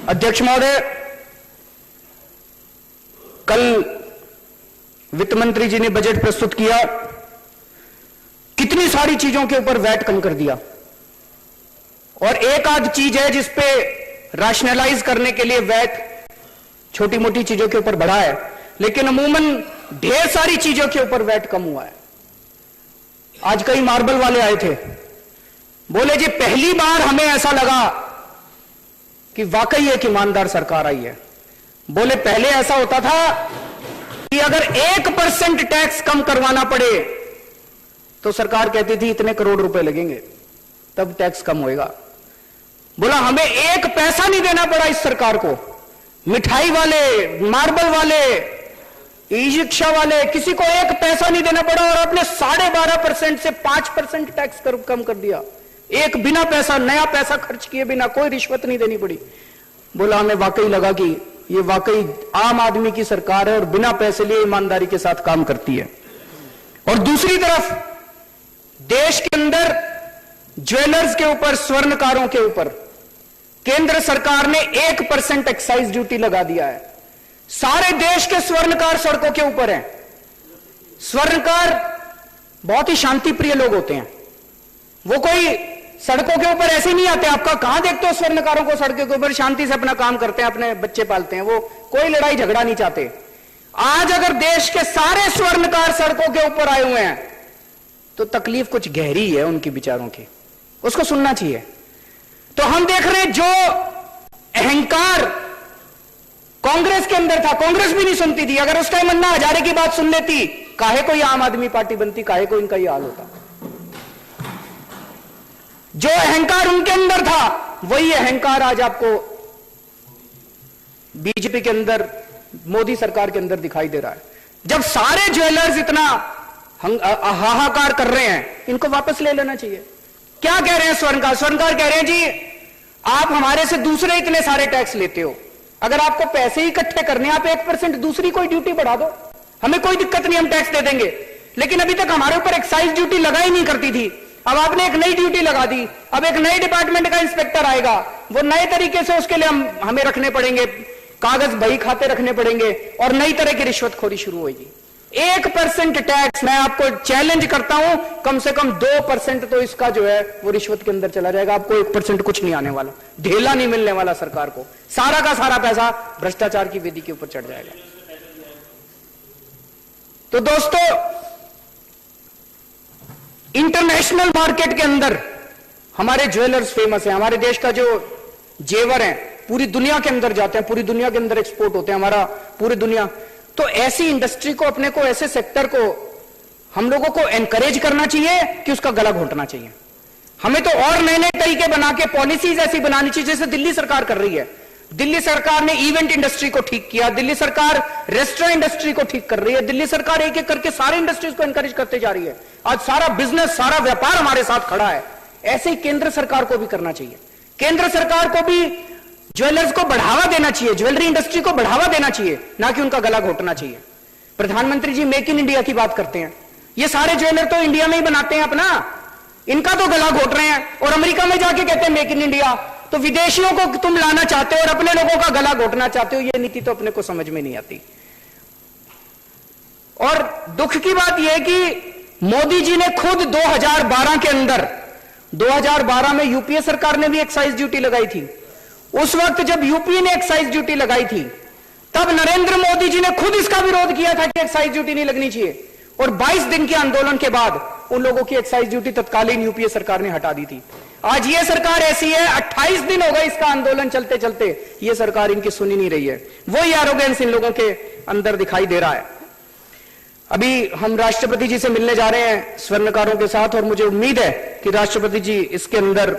अध्यक्ष महोदय, कल वित्त मंत्री जी ने बजट प्रस्तुत किया, कितनी सारी चीजों के ऊपर वैट कम कर दिया और एक आध चीज है जिस पे रैशनलाइज करने के लिए वैट छोटी मोटी चीजों के ऊपर बढ़ा है, लेकिन अमूमन ढेर सारी चीजों के ऊपर वैट कम हुआ है। आज कई मार्बल वाले आए थे, बोले जी पहली बार हमें ऐसा लगा कि वाकई एक ईमानदार सरकार आई है। बोले पहले ऐसा होता था कि अगर 1% टैक्स कम करवाना पड़े तो सरकार कहती थी इतने करोड़ रुपए लगेंगे तब टैक्स कम होएगा। बोला हमें 1 पैसा नहीं देना पड़ा इस सरकार को, मिठाई वाले, मार्बल वाले, ई रिक्शा वाले, किसी को 1 पैसा नहीं देना पड़ा और आपने 12.5% से 5% टैक्स कम कर दिया। एक बिना पैसा, नया पैसा खर्च किए बिना, कोई रिश्वत नहीं देनी पड़ी। बोला हमें वाकई लगा कि ये वाकई आम आदमी की सरकार है और बिना पैसे लिए ईमानदारी के साथ काम करती है। और दूसरी तरफ देश के अंदर ज्वेलर्स के ऊपर, स्वर्णकारों के ऊपर केंद्र सरकार ने 1% एक्साइज ड्यूटी लगा दिया है। सारे देश के स्वर्णकार सड़कों के ऊपर हैं। स्वर्णकार बहुत ही शांति प्रिय लोग होते हैं, वो कोई सड़कों के ऊपर ऐसे नहीं आते। आपका कहां देखते हो स्वर्णकारों को सड़कों के ऊपर? शांति से अपना काम करते हैं, अपने बच्चे पालते हैं, वो कोई लड़ाई झगड़ा नहीं चाहते। आज अगर देश के सारे स्वर्णकार सड़कों के ऊपर आए हुए हैं तो तकलीफ कुछ गहरी है उनकी विचारों की, उसको सुनना चाहिए। तो हम देख रहे हैं जो अहंकार कांग्रेस के अंदर था, कांग्रेस भी नहीं सुनती थी। अगर उस टाइम अन्ना हजारे की बात सुन लेती, काहे को यह आम आदमी पार्टी बनती, काहे को इनका यह हाल होता। जो अहंकार उनके अंदर था वही अहंकार आज आपको बीजेपी के अंदर, मोदी सरकार के अंदर दिखाई दे रहा है। जब सारे ज्वेलर्स इतना हाहाकार कर रहे हैं, इनको वापस ले लेना चाहिए। क्या कह रहे हैं स्वर्णकार? स्वर्णकार कह रहे हैं जी आप हमारे से दूसरे इतने सारे टैक्स लेते हो, अगर आपको पैसे ही इकट्ठे करने, आप 1% दूसरी कोई ड्यूटी बढ़ा दो, हमें कोई दिक्कत नहीं, हम टैक्स दे देंगे। लेकिन अभी तक हमारे ऊपर एक्साइज ड्यूटी लगाई नहीं करती थी, अब आपने एक नई ड्यूटी लगा दी। अब एक नए डिपार्टमेंट का इंस्पेक्टर आएगा, वो नए तरीके से उसके लिए हमें रखने पड़ेंगे, कागज बही खाते रखने पड़ेंगे और नई तरह की रिश्वतखोरी शुरू होगी। 1% टैक्स, मैं आपको चैलेंज करता हूं, कम से कम 2% तो इसका जो है वो रिश्वत के अंदर चला जाएगा। आपको 1% कुछ नहीं आने वाला, ढेला नहीं मिलने वाला सरकार को, सारा का सारा पैसा भ्रष्टाचार की वेदी के ऊपर चढ़ जाएगा। तो दोस्तों, इंटरनेशनल मार्केट के अंदर हमारे ज्वेलर्स फेमस हैं। हमारे देश का जो जेवर है पूरी दुनिया के अंदर जाते हैं, पूरी दुनिया के अंदर एक्सपोर्ट होते हैं हमारा, पूरी दुनिया। तो ऐसी इंडस्ट्री को, अपने को, ऐसे सेक्टर को हम लोगों को एनकरेज करना चाहिए कि उसका गला घोंटना चाहिए। हमें तो और नए नए तरीके बना के पॉलिसीज ऐसी बनानी चाहिए जैसे दिल्ली सरकार कर रही है। दिल्ली सरकार ने इवेंट इंडस्ट्री को ठीक किया, दिल्ली सरकार रेस्टोरेंट इंडस्ट्री को ठीक कर रही है, दिल्ली सरकार एक एक करके सारे इंडस्ट्रीज को एनकरेज करते जा रही है। आज सारा बिजनेस, सारा व्यापार हमारे साथ खड़ा है। ऐसे ही केंद्र सरकार को भी करना चाहिए। केंद्र सरकार को भी ज्वेलर्स को बढ़ावा देना चाहिए, ज्वेलरी इंडस्ट्री को बढ़ावा देना चाहिए, ना कि उनका गला घोटना चाहिए। प्रधानमंत्री जी मेक इन इंडिया की बात करते हैं, ये सारे ज्वेलर तो इंडिया में ही बनाते हैं अपना, इनका तो गला घोट रहे हैं। और अमेरिका में जाके कहते हैं मेक इन इंडिया, तो विदेशियों को तुम लाना चाहते हो और अपने लोगों का गला घोटना चाहते हो। ये नीति तो अपने को समझ में नहीं आती। और दुख की बात यह है कि मोदी जी ने खुद 2012 के अंदर, 2012 में यूपीए सरकार ने भी एक्साइज ड्यूटी लगाई थी। उस वक्त जब यूपीए ने एक्साइज ड्यूटी लगाई थी, तब नरेंद्र मोदी जी ने खुद इसका विरोध किया था कि एक्साइज ड्यूटी नहीं लगनी चाहिए। और 22 दिन के आंदोलन के बाद उन लोगों की एक्साइज ड्यूटी तत्कालीन यूपीए सरकार ने हटा दी थी। आज ये सरकार ऐसी है, 28 दिन हो गए इसका आंदोलन चलते चलते, ये सरकार इनकी सुनी नहीं रही है। वही एरोगेंस इन लोगों के अंदर दिखाई दे रहा है। अभी हम राष्ट्रपति जी से मिलने जा रहे हैं स्वर्णकारों के साथ, और मुझे उम्मीद है कि राष्ट्रपति जी इसके अंदर